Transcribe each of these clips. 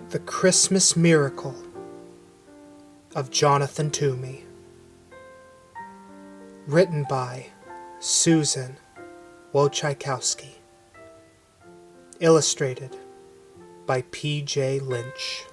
The Christmas Miracle of Jonathan Toomey. Written by Susan Wojciechowski. Illustrated by P.J. Lynch.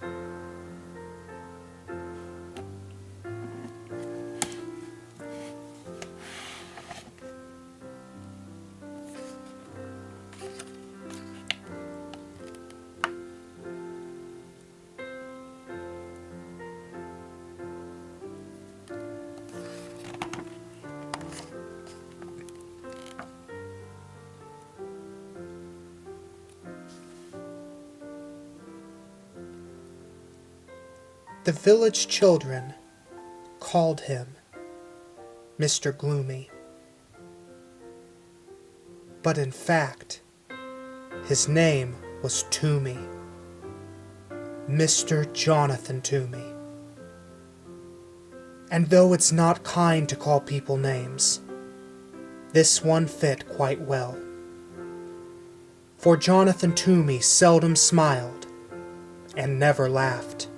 The village children called him Mr. Gloomy, but in fact, his name was Toomey, Mr. Jonathan Toomey. And though it's not kind to call people names, this one fit quite well. For Jonathan Toomey seldom smiled and never laughed.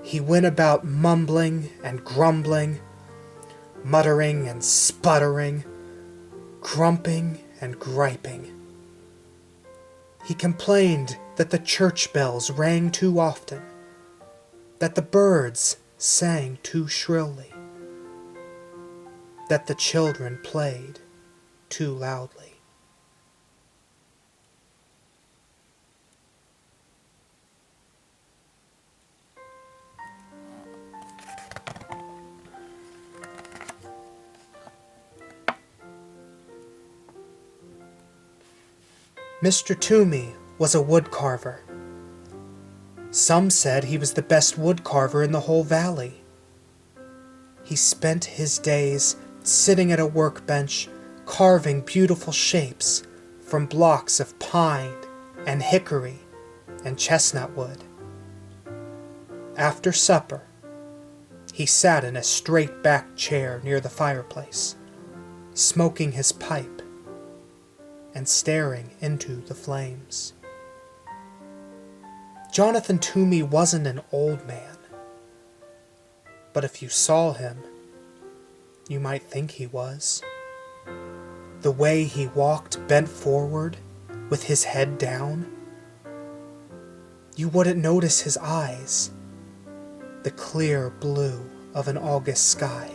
He went about mumbling and grumbling, muttering and sputtering, grumping and griping. He complained that the church bells rang too often, that the birds sang too shrilly, that the children played too loudly. Mr. Toomey was a woodcarver. Some said he was the best woodcarver in the whole valley. He spent his days sitting at a workbench, carving beautiful shapes from blocks of pine and hickory and chestnut wood. After supper, he sat in a straight-backed chair near the fireplace, smoking his pipe and staring into the flames. Jonathan Toomey wasn't an old man, but if you saw him, you might think he was. The way he walked bent forward, with his head down, you wouldn't notice his eyes, the clear blue of an August sky,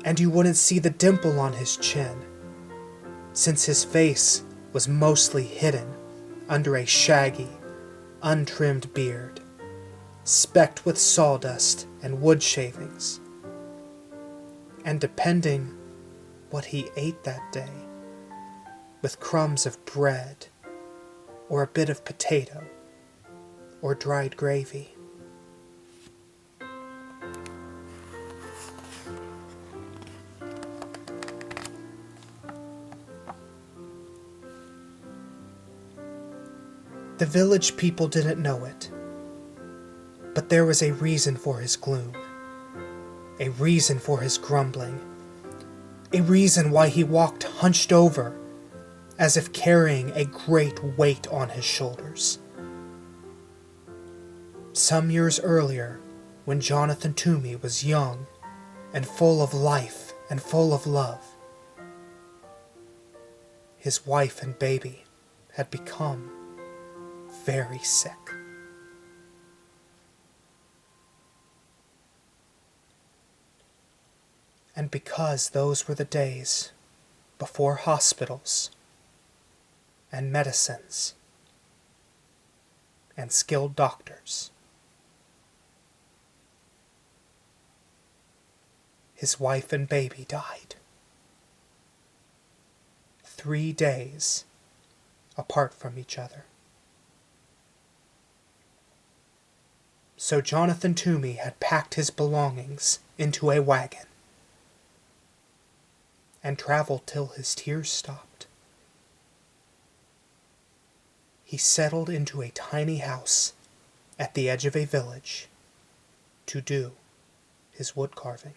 and you wouldn't see the dimple on his chin, since his face was mostly hidden under a shaggy, untrimmed beard, specked with sawdust and wood shavings. And depending what he ate that day, with crumbs of bread, or a bit of potato, or dried gravy. The village people didn't know it, but there was a reason for his gloom, a reason for his grumbling, a reason why he walked hunched over, as if carrying a great weight on his shoulders. Some years earlier, when Jonathan Toomey was young and full of life and full of love, his wife and baby had become very sick. And because those were the days before hospitals and medicines and skilled doctors, his wife and baby died 3 days apart from each other. So Jonathan Toomey had packed his belongings into a wagon and traveled till his tears stopped. He settled into a tiny house at the edge of a village to do his wood carving.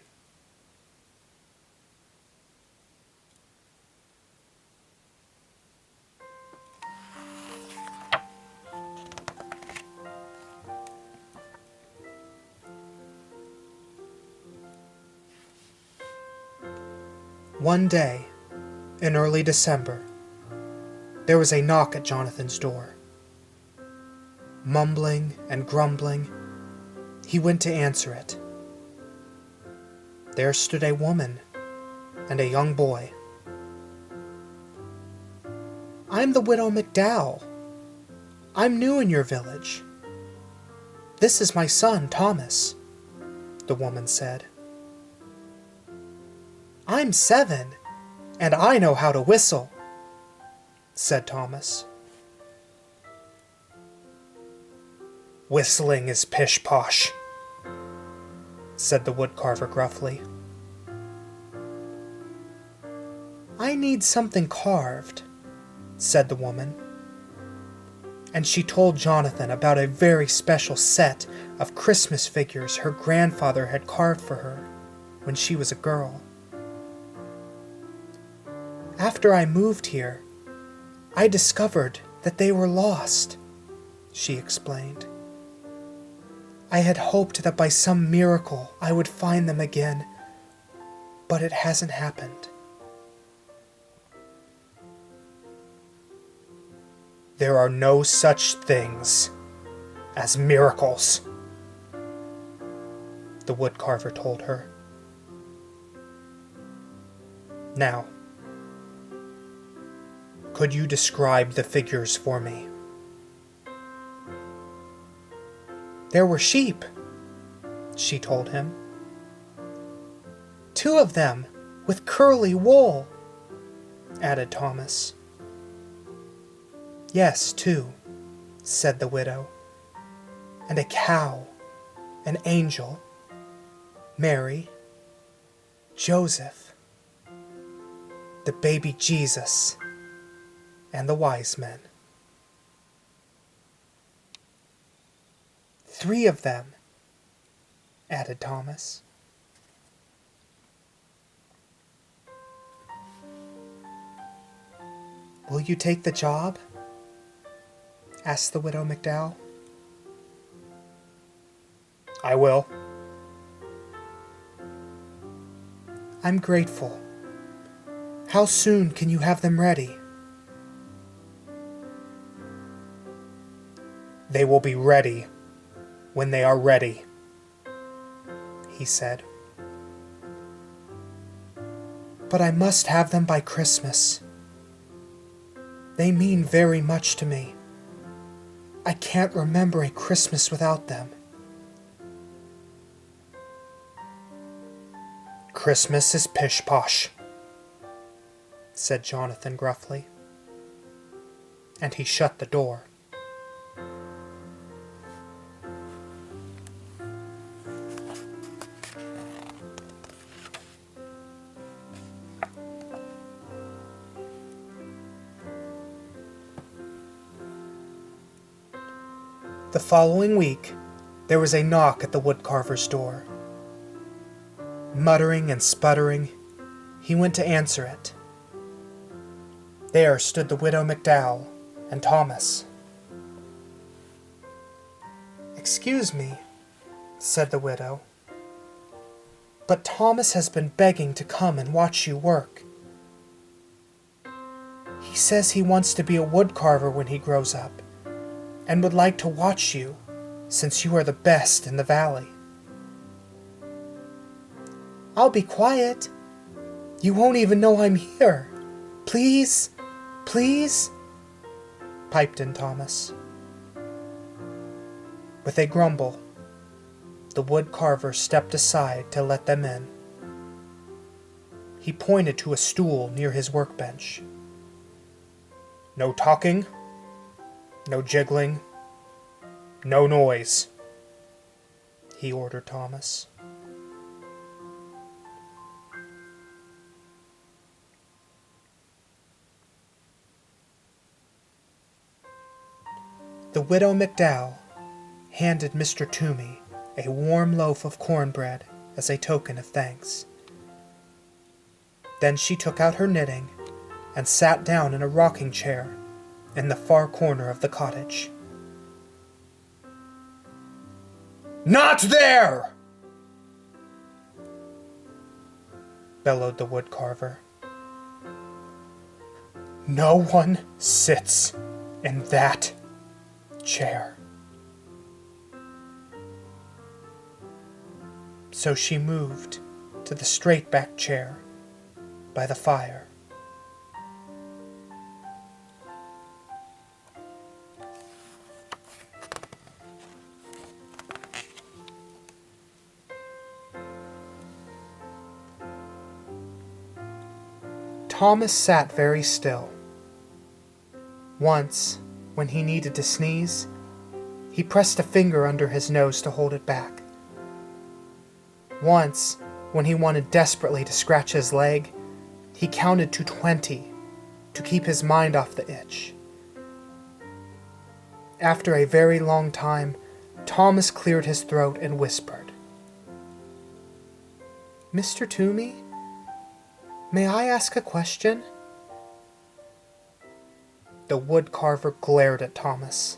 One day, in early December, there was a knock at Jonathan's door. Mumbling and grumbling, he went to answer it. There stood a woman and a young boy. "I'm the widow McDowell. I'm new in your village. This is my son, Thomas," the woman said. "I'm 7, and I know how to whistle," said Thomas. "Whistling is pish-posh," said the woodcarver gruffly. "I need something carved," said the woman. And she told Jonathan about a very special set of Christmas figures her grandfather had carved for her when she was a girl. "After I moved here, I discovered that they were lost," she explained. "I had hoped that by some miracle I would find them again, but it hasn't happened." "There are no such things as miracles," the woodcarver told her. "Now, could you describe the figures for me?" "There were sheep," she told him. "2 of them with curly wool," added Thomas. "Yes, 2, said the widow, "and a cow, an angel, Mary, Joseph, the baby Jesus, and the wise men." "3 of them," added Thomas. "Will you take the job?" asked the widow McDowell. "I will." "I'm grateful. How soon can you have them ready?" "They will be ready when they are ready," he said. "But I must have them by Christmas. They mean very much to me. I can't remember a Christmas without them." "Christmas is pish-posh," said Jonathan gruffly, and he shut the door. The following week, there was a knock at the woodcarver's door. Muttering and sputtering, he went to answer it. There stood the widow McDowell and Thomas. "Excuse me," said the widow, "but Thomas has been begging to come and watch you work. He says he wants to be a woodcarver when he grows up, and would like to watch you, since you are the best in the valley." "I'll be quiet. You won't even know I'm here. Please, please," piped in Thomas. With a grumble, the woodcarver stepped aside to let them in. He pointed to a stool near his workbench. "No talking, no jiggling, no noise," he ordered Thomas. The widow McDowell handed Mr. Toomey a warm loaf of cornbread as a token of thanks. Then she took out her knitting and sat down in a rocking chair in the far corner of the cottage. "Not there!" bellowed the woodcarver. No one sits in that chair. So she moved to the straight-back chair by the fire. Thomas sat very still. Once, when he needed to sneeze, he pressed a finger under his nose to hold it back. Once, when he wanted desperately to scratch his leg, he counted to 20 to keep his mind off the itch. After a very long time, Thomas cleared his throat and whispered, "Mr. Toomey, may I ask a question?" The woodcarver glared at Thomas,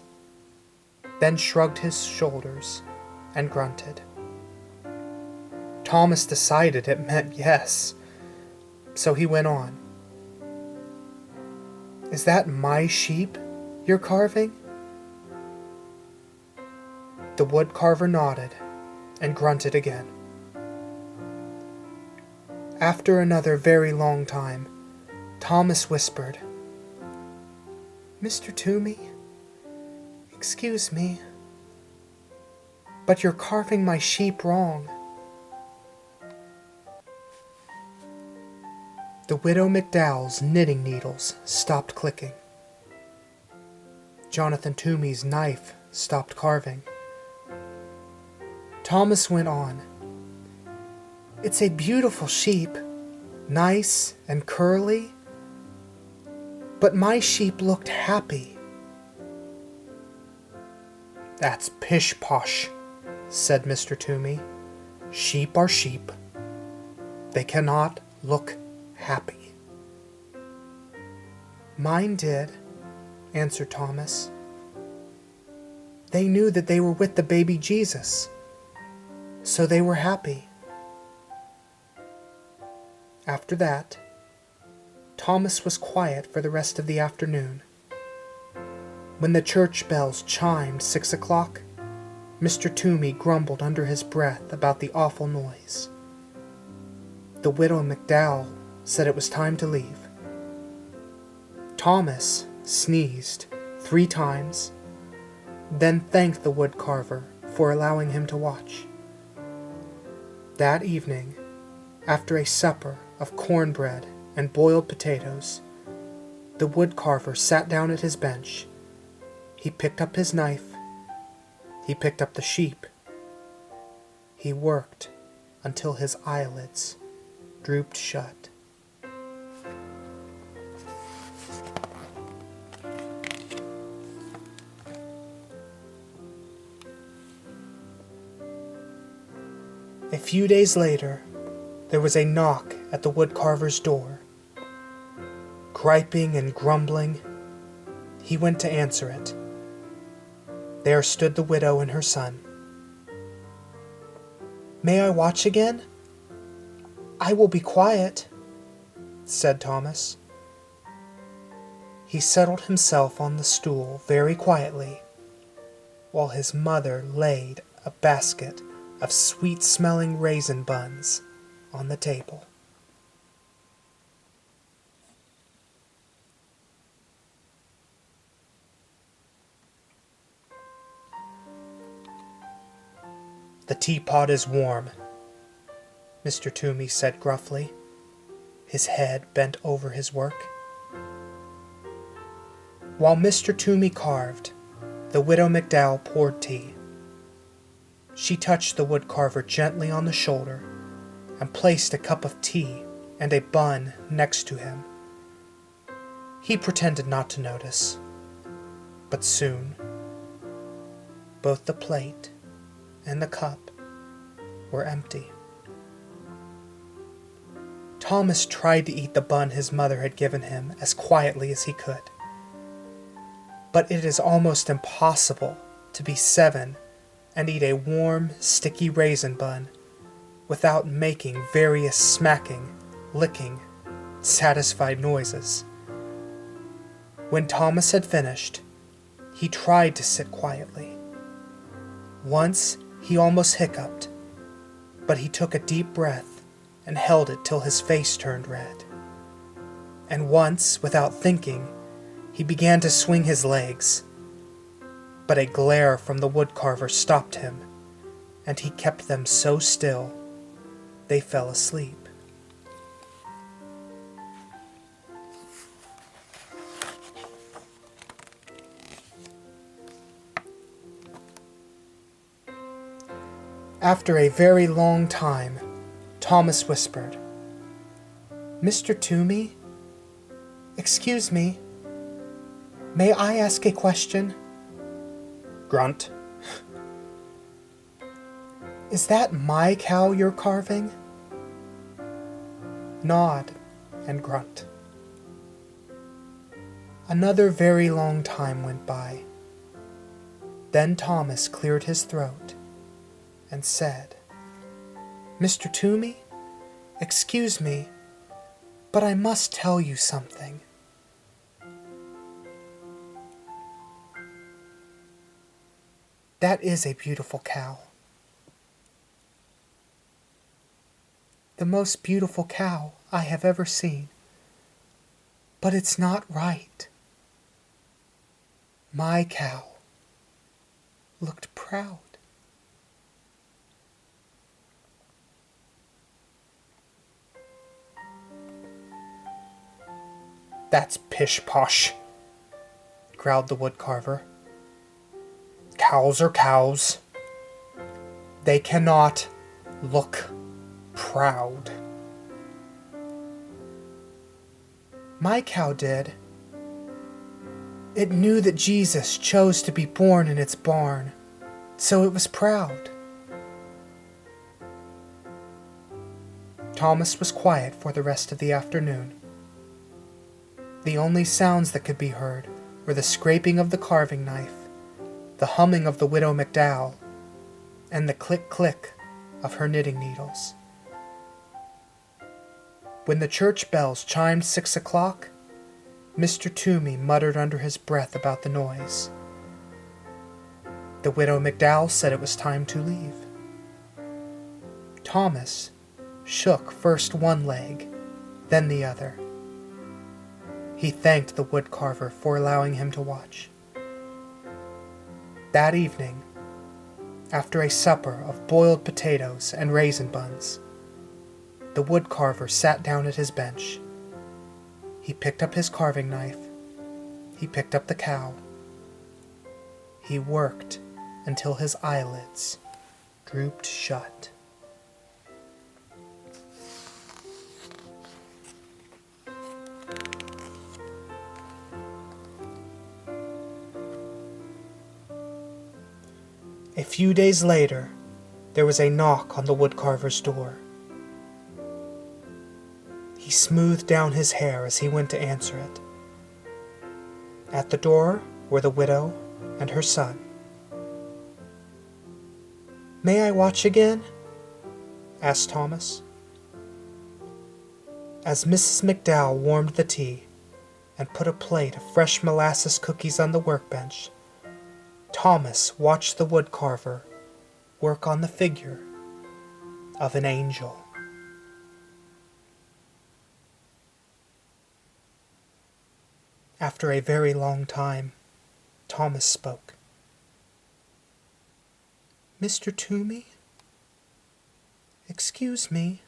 then shrugged his shoulders and grunted. Thomas decided it meant yes, so he went on. "Is that my sheep you're carving?" The woodcarver nodded and grunted again. After another very long time, Thomas whispered, "Mr. Toomey, excuse me, but you're carving my sheep wrong." The widow McDowell's knitting needles stopped clicking. Jonathan Toomey's knife stopped carving. Thomas went on, "It's a beautiful sheep, nice and curly, but my sheep looked happy." "That's pish-posh," said Mr. Toomey. "Sheep are sheep. They cannot look happy." "Mine did," answered Thomas. "They knew that they were with the baby Jesus, so they were happy." After that, Thomas was quiet for the rest of the afternoon. When the church bells chimed 6 o'clock, Mr. Toomey grumbled under his breath about the awful noise. The widow McDowell said it was time to leave. Thomas sneezed 3 times, then thanked the woodcarver for allowing him to watch. That evening, after a supper of cornbread and boiled potatoes, the woodcarver sat down at his bench. He picked up his knife. He picked up the sheep. He worked until his eyelids drooped shut. A few days later, there was a knock at the woodcarver's door. Griping and grumbling, he went to answer it. There stood the widow and her son. "May I watch again? I will be quiet," said Thomas. He settled himself on the stool very quietly, while his mother laid a basket of sweet-smelling raisin buns on the table. "The teapot is warm," Mr. Toomey said gruffly, his head bent over his work. While Mr. Toomey carved, the widow McDowell poured tea. She touched the woodcarver gently on the shoulder and placed a cup of tea and a bun next to him. He pretended not to notice, but soon both the plate and the cup were empty. Thomas tried to eat the bun his mother had given him as quietly as he could. But it is almost impossible to be 7 and eat a warm, sticky raisin bun without making various smacking, licking, satisfied noises. When Thomas had finished, he tried to sit quietly. Once he almost hiccuped, but he took a deep breath and held it till his face turned red. And once, without thinking, he began to swing his legs, but a glare from the woodcarver stopped him, and he kept them so still they fell asleep. After a very long time, Thomas whispered, "Mr. Toomey, excuse me, may I ask a question?" Grunt. "Is that my cow you're carving?" Nod and grunt. Another very long time went by. Then Thomas cleared his throat and said, "Mr. Toomey, excuse me, but I must tell you something." "That is a beautiful cow." "The most beautiful cow I have ever seen. But it's not right. My cow looked proud." "That's pish-posh," growled the woodcarver. "Cows are cows. They cannot look proud." "My cow did. It knew that Jesus chose to be born in its barn, so it was proud." Thomas was quiet for the rest of the afternoon. The only sounds that could be heard were the scraping of the carving knife, the humming of the widow McDowell, and the click-click of her knitting needles. When the church bells chimed 6 o'clock, Mr. Toomey muttered under his breath about the noise. The widow McDowell said it was time to leave. Thomas shook first one leg, then the other. He thanked the woodcarver for allowing him to watch. That evening, after a supper of boiled potatoes and raisin buns, the woodcarver sat down at his bench. He picked up his carving knife. He picked up the cow. He worked until his eyelids drooped shut. A few days later, there was a knock on the woodcarver's door. He smoothed down his hair as he went to answer it. At the door were the widow and her son. "May I watch again?" asked Thomas. As Mrs. McDowell warmed the tea and put a plate of fresh molasses cookies on the workbench, Thomas watched the woodcarver work on the figure of an angel. After a very long time, Thomas spoke. "Mr. Toomey, excuse me,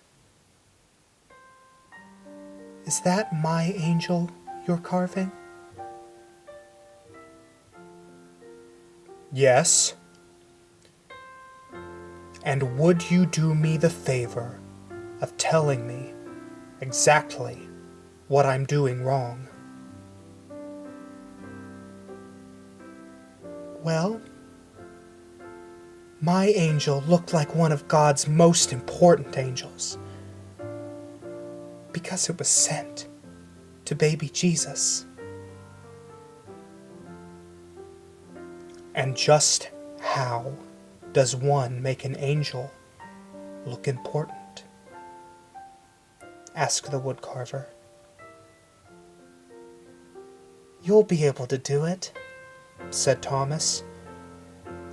is that my angel you're carving?" "Yes. And would you do me the favor of telling me exactly what I'm doing wrong?" "Well, my angel looked like one of God's most important angels because it was sent to baby Jesus." "And just how does one make an angel look important?" asked the woodcarver. "You'll be able to do it," said Thomas.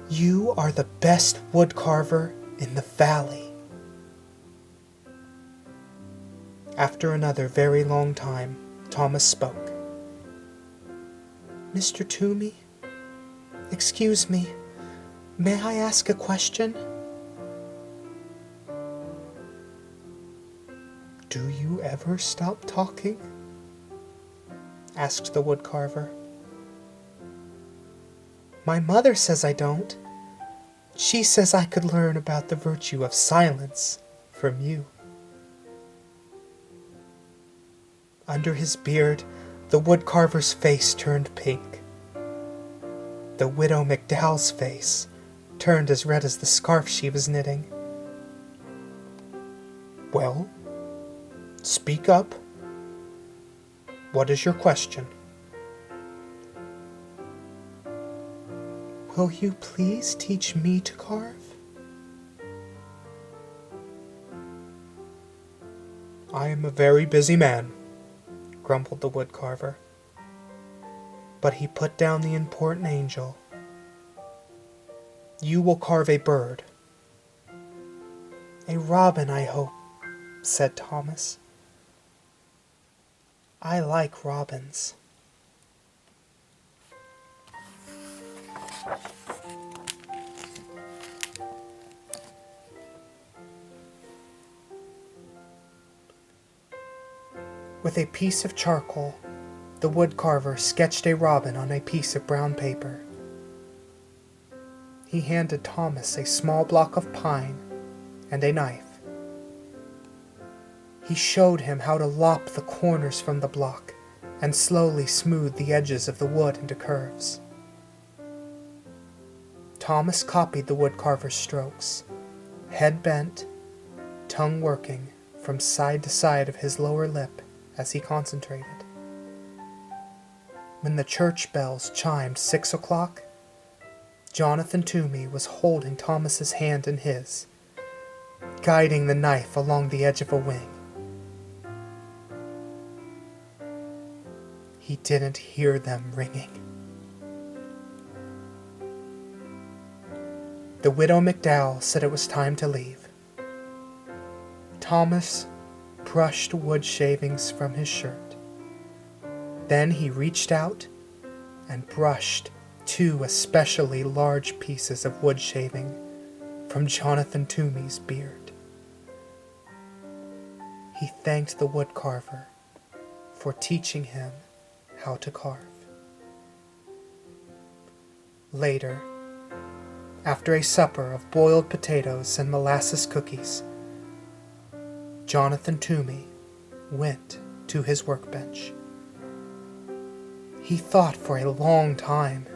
"You are the best woodcarver in the valley." After another very long time, Thomas spoke. "Mr. Toomey, excuse me, may I ask a question?" "Do you ever stop talking?" asked the woodcarver. "My mother says I don't. She says I could learn about the virtue of silence from you." Under his beard, the woodcarver's face turned pink. The widow McDowell's face turned as red as the scarf she was knitting. "Well, speak up. What is your question?" "Will you please teach me to carve?" "I am a very busy man," grumbled the woodcarver. But he put down the important angel. "You will carve a bird." "A robin, I hope," said Thomas. "I like robins." With a piece of charcoal, the woodcarver sketched a robin on a piece of brown paper. He handed Thomas a small block of pine and a knife. He showed him how to lop the corners from the block and slowly smooth the edges of the wood into curves. Thomas copied the woodcarver's strokes, head bent, tongue working from side to side of his lower lip as he concentrated. When the church bells chimed 6 o'clock, Jonathan Toomey was holding Thomas's hand in his, guiding the knife along the edge of a wing. He didn't hear them ringing. The widow McDowell said it was time to leave. Thomas brushed wood shavings from his shirt. Then he reached out and brushed 2 especially large pieces of wood shaving from Jonathan Toomey's beard. He thanked the woodcarver for teaching him how to carve. Later, after a supper of boiled potatoes and molasses cookies, Jonathan Toomey went to his workbench. He thought for a long time.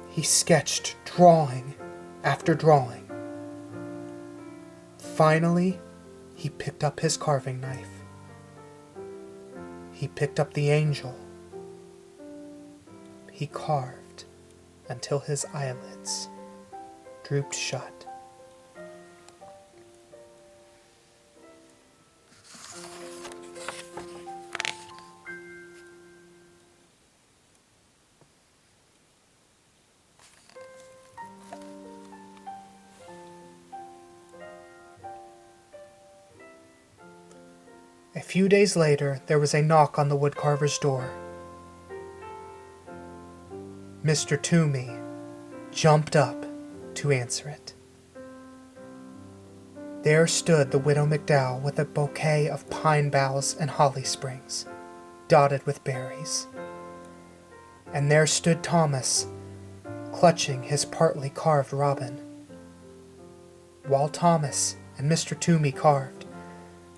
He sketched drawing after drawing. Finally, he picked up his carving knife. He picked up the angel. He carved until his eyelids drooped shut. A few days later, there was a knock on the woodcarver's door. Mr. Toomey jumped up to answer it. There stood the widow McDowell with a bouquet of pine boughs and holly sprigs, dotted with berries. And there stood Thomas, clutching his partly carved robin. While Thomas and Mr. Toomey carved,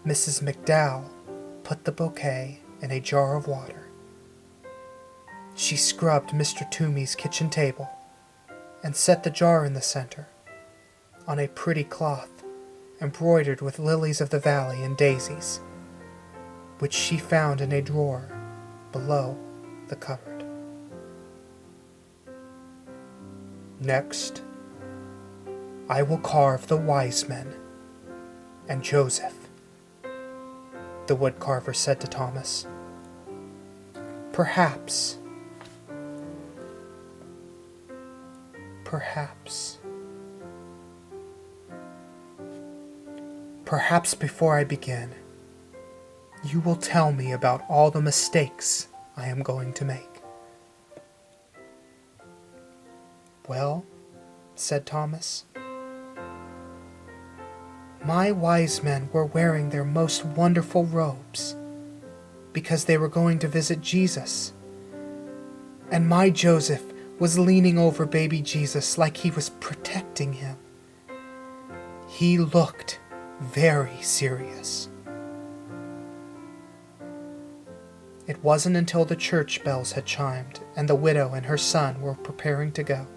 Mrs. McDowell put the bouquet in a jar of water. She scrubbed Mr. Toomey's kitchen table and set the jar in the center, on a pretty cloth embroidered with lilies of the valley and daisies, which she found in a drawer below the cupboard. Next, I will carve the wise men and Joseph, the woodcarver said to Thomas. Perhaps, perhaps, perhaps before I begin, you will tell me about all the mistakes I am going to make. Well, said Thomas, my wise men were wearing their most wonderful robes because they were going to visit Jesus. And my Joseph was leaning over baby Jesus like he was protecting him. He looked very serious. It wasn't until the church bells had chimed and the widow and her son were preparing to go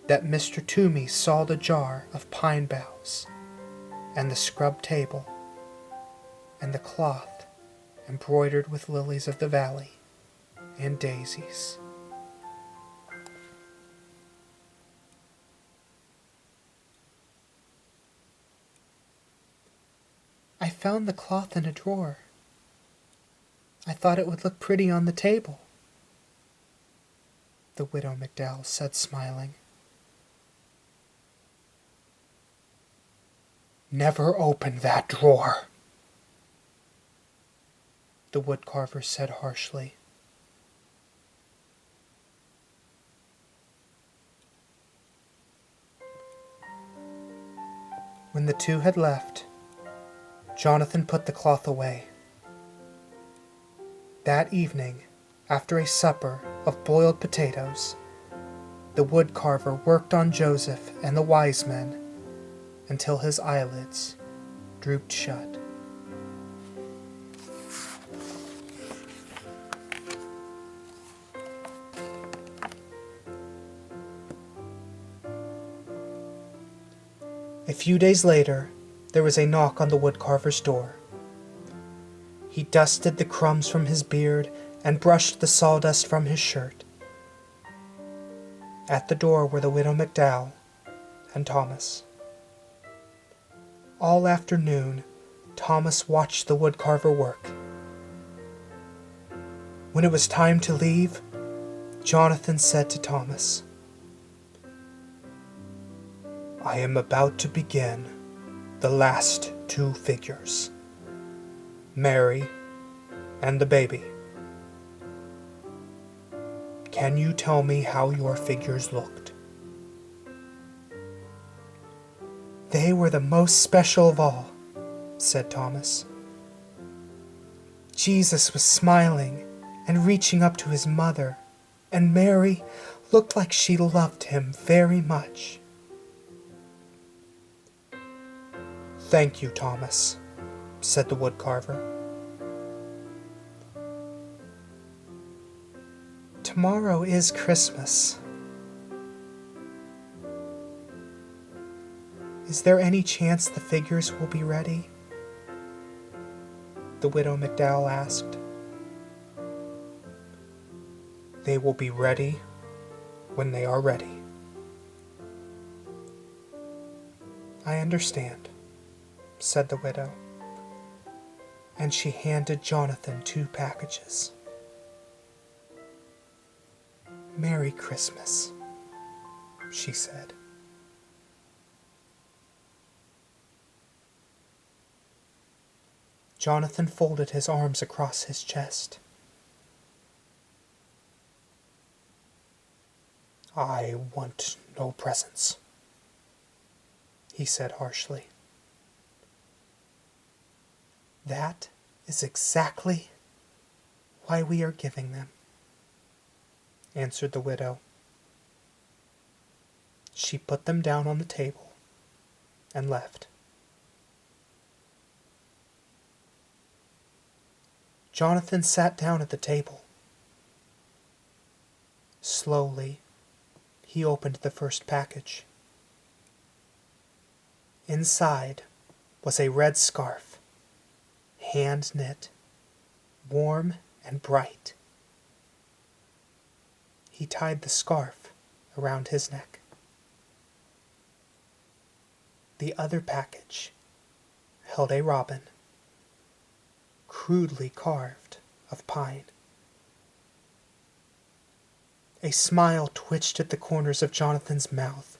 that Mr. Toomey saw the jar of pine boughs and the scrub table and the cloth embroidered with lilies of the valley and daisies. I found the cloth in a drawer. I thought it would look pretty on the table, the widow McDowell said, smiling. Never open that drawer, the woodcarver said harshly. When the two had left, Jonathan put the cloth away. That evening, after a supper of boiled potatoes, the woodcarver worked on Joseph and the wise men until his eyelids drooped shut. A few days later, there was a knock on the woodcarver's door. He dusted the crumbs from his beard and brushed the sawdust from his shirt. At the door were the widow McDowell and Thomas. All afternoon, Thomas watched the woodcarver work. When it was time to leave, Jonathan said to Thomas, I am about to begin the last two figures, Mary and the baby. Can you tell me how your figures looked? They were the most special of all, said Thomas. Jesus was smiling and reaching up to his mother, and Mary looked like she loved him very much. Thank you, Thomas, said the woodcarver. Tomorrow is Christmas. Is there any chance the figures will be ready? The widow McDowell asked. They will be ready when they are ready. I understand, said the widow, and she handed Jonathan 2 packages. Merry Christmas, she said. Jonathan folded his arms across his chest. I want no presents, he said harshly. That is exactly why we are giving them, answered the widow. She put them down on the table and left. Jonathan sat down at the table. Slowly, he opened the first package. Inside was a red scarf, hand-knit, warm and bright. He tied the scarf around his neck. The other package held a robin, crudely carved of pine. A smile twitched at the corners of Jonathan's mouth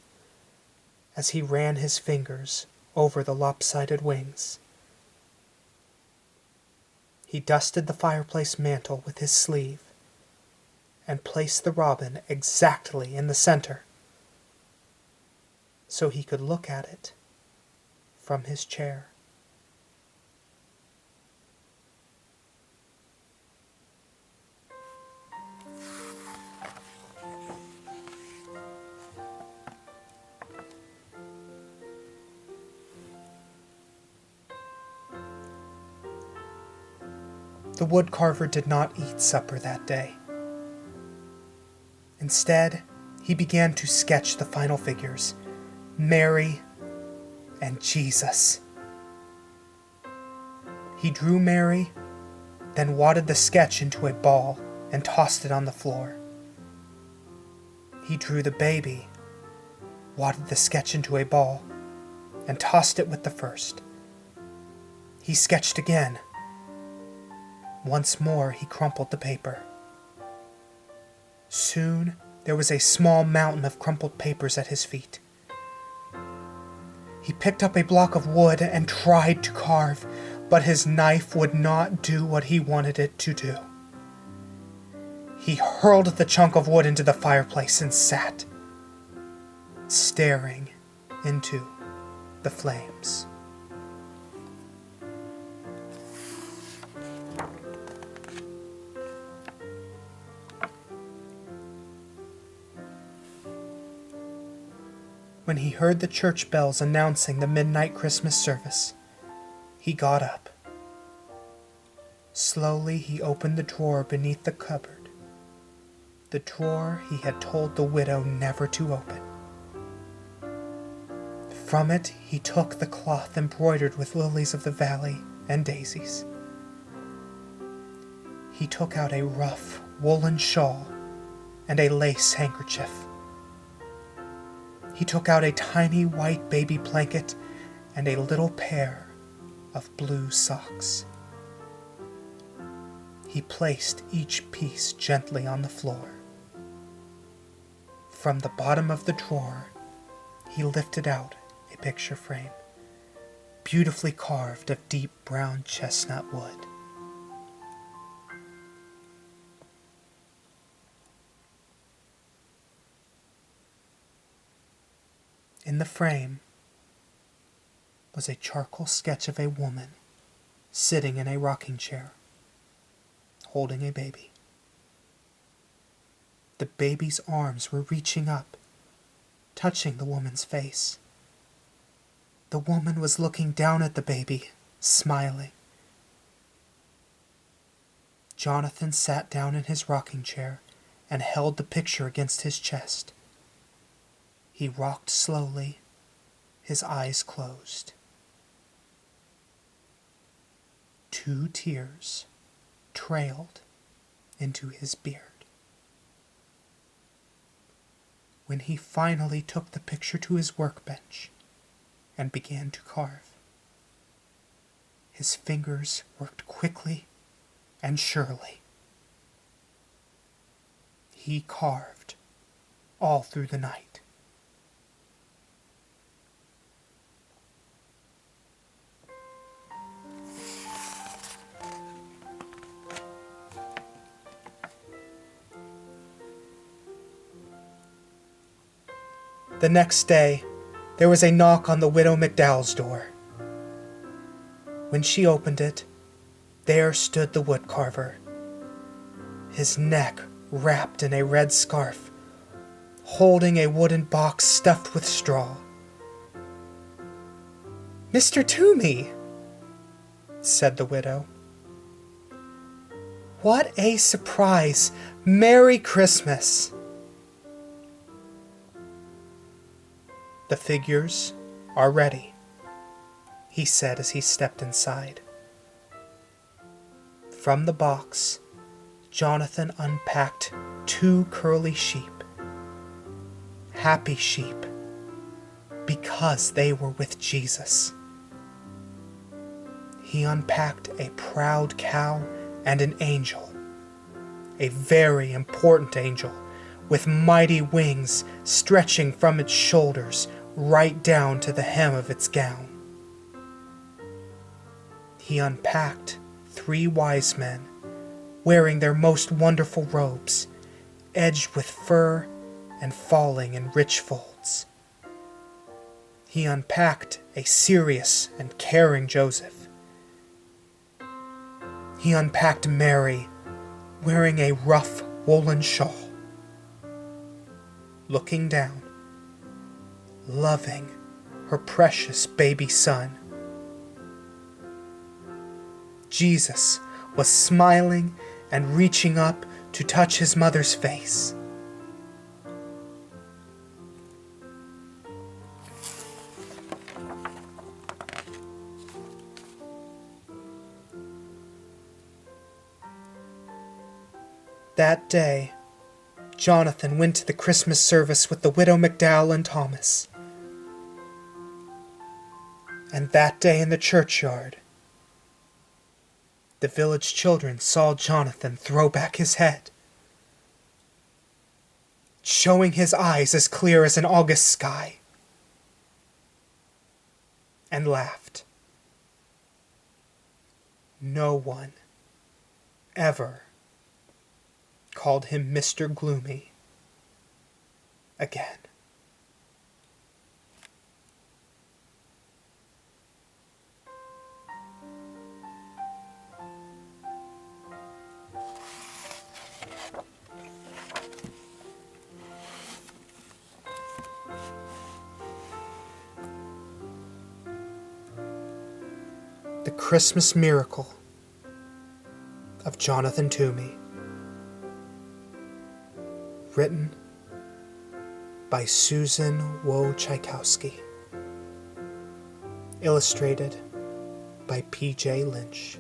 as he ran his fingers over the lopsided wings. He dusted the fireplace mantel with his sleeve and placed the robin exactly in the center so he could look at it from his chair. The woodcarver did not eat supper that day. Instead, he began to sketch the final figures, Mary and Jesus. He drew Mary, then wadded the sketch into a ball and tossed it on the floor. He drew the baby, wadded the sketch into a ball, and tossed it with the first. He sketched again. Once more he crumpled the paper. Soon there was a small mountain of crumpled papers at his feet. He picked up a block of wood and tried to carve, but his knife would not do what he wanted it to do. He hurled the chunk of wood into the fireplace and sat, staring into the flames. When he heard the church bells announcing the midnight Christmas service, he got up. Slowly he opened the drawer beneath the cupboard, the drawer he had told the widow never to open. From it he took the cloth embroidered with lilies of the valley and daisies. He took out a rough woolen shawl and a lace handkerchief. He took out a tiny white baby blanket and a little pair of blue socks. He placed each piece gently on the floor. From the bottom of the drawer, he lifted out a picture frame, beautifully carved of deep brown chestnut wood. In the frame was a charcoal sketch of a woman sitting in a rocking chair, holding a baby. The baby's arms were reaching up, touching the woman's face. The woman was looking down at the baby, smiling. Jonathan sat down in his rocking chair and held the picture against his chest. He rocked slowly, his eyes closed. 2 tears trailed into his beard. When he finally took the picture to his workbench and began to carve, his fingers worked quickly and surely. He carved all through the night. The next day, there was a knock on the widow McDowell's door. When she opened it, there stood the woodcarver, his neck wrapped in a red scarf, holding a wooden box stuffed with straw. "Mr. Toomey," said the widow. "What a surprise! Merry Christmas!" "The figures are ready," he said as he stepped inside. From the box, Jonathan unpacked 2 curly sheep. Happy sheep, because they were with Jesus. He unpacked a proud cow and an angel, a very important angel, with mighty wings stretching from its shoulders right down to the hem of its gown. He unpacked 3 wise men, wearing their most wonderful robes, edged with fur and falling in rich folds. He unpacked a serious and caring Joseph. He unpacked Mary, wearing a rough woolen shawl, looking down, loving her precious baby son. Jesus was smiling and reaching up to touch his mother's face. That day, Jonathan went to the Christmas service with the widow McDowell and Thomas. And that day in the churchyard, the village children saw Jonathan throw back his head, showing his eyes as clear as an August sky, and laughed. No one ever called him Mr. Gloomy again. The Christmas Miracle of Jonathan Toomey. Written by Susan Wojciechowski. Illustrated by P.J. Lynch.